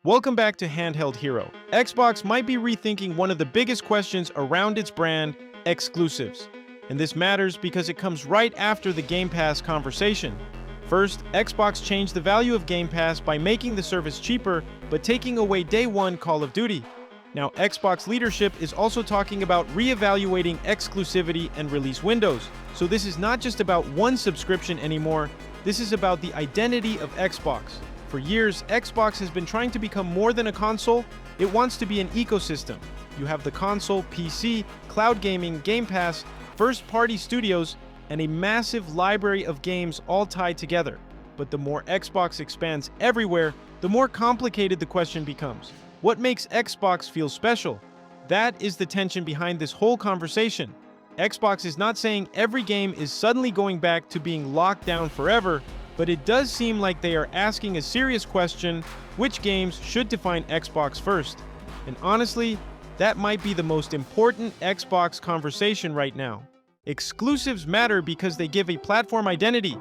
Welcome back to Handheld Hero. Xbox might be rethinking one of the biggest questions around its brand, exclusives. And this matters because it comes right after the Game Pass conversation. First, Xbox changed the value of Game Pass by making the service cheaper, but taking away Day 1 Call of Duty. Now, Xbox leadership is also talking about reevaluating exclusivity and release windows. So this is not just about one subscription anymore, this is about the identity of Xbox. For years, Xbox has been trying to become more than a console. It wants to be an ecosystem. You have the console, PC, cloud gaming, Game Pass, first-party studios, and a massive library of games all tied together. But the more Xbox expands everywhere, the more complicated the question becomes. What makes Xbox feel special? That is the tension behind this whole conversation. Xbox is not saying every game is suddenly going back to being locked down forever, but it does seem like they are asking a serious question: which games should define Xbox first? And honestly, that might be the most important Xbox conversation right now. Exclusives matter because they give a platform identity.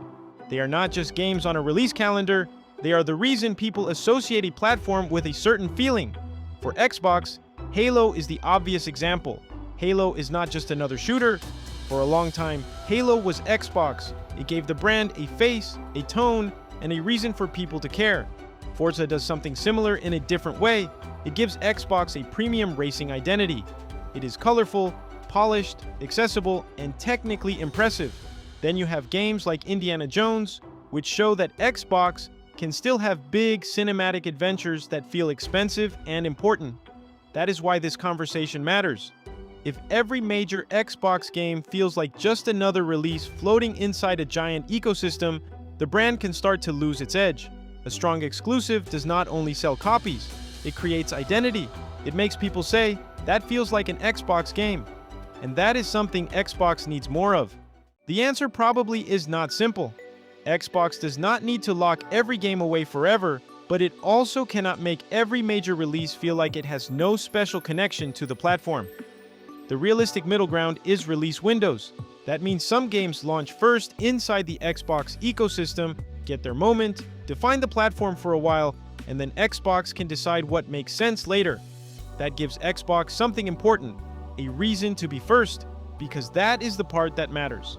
They are not just games on a release calendar, they are the reason people associate a platform with a certain feeling. For Xbox, Halo is the obvious example. Halo is not just another shooter. For a long time, Halo was Xbox. It gave the brand a face, a tone, and a reason for people to care. Forza does something similar in a different way. It gives Xbox a premium racing identity. It is colorful, polished, accessible, and technically impressive. Then you have games like Indiana Jones, which show that Xbox can still have big cinematic adventures that feel expensive and important. That is why this conversation matters. If every major Xbox game feels like just another release floating inside a giant ecosystem, the brand can start to lose its edge. A strong exclusive does not only sell copies, it creates identity. It makes people say, that feels like an Xbox game. And that is something Xbox needs more of. The answer probably is not simple. Xbox does not need to lock every game away forever, but it also cannot make every major release feel like it has no special connection to the platform. The realistic middle ground is release windows. That means some games launch first inside the Xbox ecosystem, get their moment, define the platform for a while, and then Xbox can decide what makes sense later. That gives Xbox something important, a reason to be first, because that is the part that matters.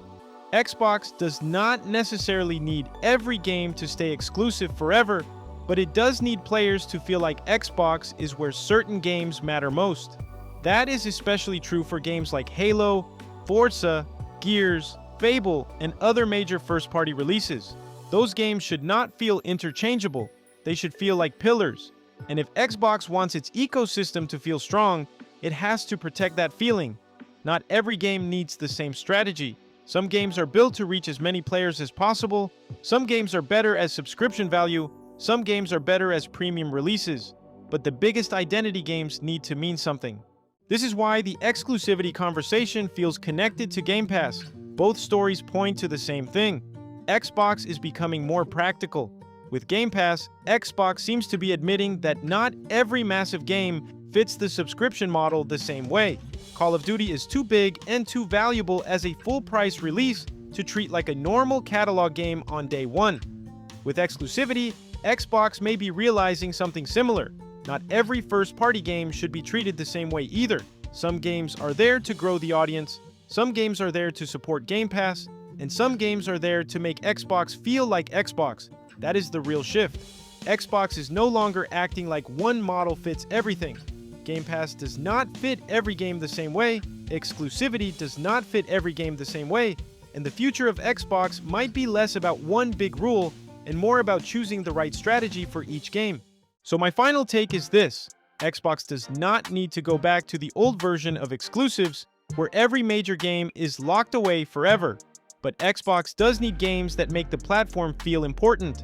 Xbox does not necessarily need every game to stay exclusive forever, but it does need players to feel like Xbox is where certain games matter most. That is especially true for games like Halo, Forza, Gears, Fable, and other major first-party releases. Those games should not feel interchangeable. They should feel like pillars. And if Xbox wants its ecosystem to feel strong, it has to protect that feeling. Not every game needs the same strategy. Some games are built to reach as many players as possible. Some games are better as subscription value. Some games are better as premium releases. But the biggest identity games need to mean something. This is why the exclusivity conversation feels connected to Game Pass. Both stories point to the same thing. Xbox is becoming more practical. With Game Pass, Xbox seems to be admitting that not every massive game fits the subscription model the same way. Call of Duty is too big and too valuable as a full-price release to treat like a normal catalog game on day one. With exclusivity, Xbox may be realizing something similar. Not every first-party game should be treated the same way either. Some games are there to grow the audience, some games are there to support Game Pass, and some games are there to make Xbox feel like Xbox. That is the real shift. Xbox is no longer acting like one model fits everything. Game Pass does not fit every game the same way, exclusivity does not fit every game the same way, and the future of Xbox might be less about one big rule and more about choosing the right strategy for each game. So my final take is this: Xbox does not need to go back to the old version of exclusives, where every major game is locked away forever. But Xbox does need games that make the platform feel important.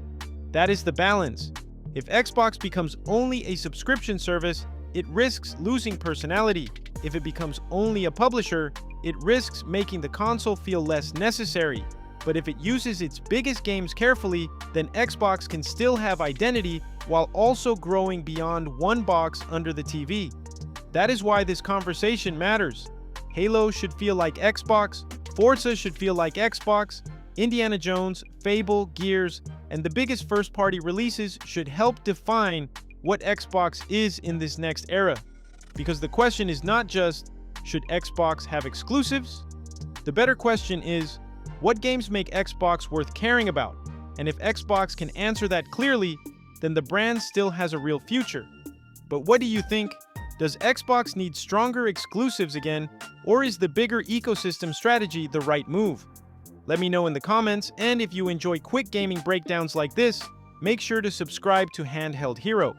That is the balance. If Xbox becomes only a subscription service, it risks losing personality. If it becomes only a publisher, it risks making the console feel less necessary. But if it uses its biggest games carefully, then Xbox can still have identity while also growing beyond one box under the TV. That is why this conversation matters. Halo should feel like Xbox, Forza should feel like Xbox, Indiana Jones, Fable, Gears, and the biggest first-party releases should help define what Xbox is in this next era. Because the question is not just, should Xbox have exclusives? The better question is, what games make Xbox worth caring about? And if Xbox can answer that clearly, then the brand still has a real future. But what do you think? Does Xbox need stronger exclusives again, or is the bigger ecosystem strategy the right move? Let me know in the comments, and if you enjoy quick gaming breakdowns like this, make sure to subscribe to Handheld Hero.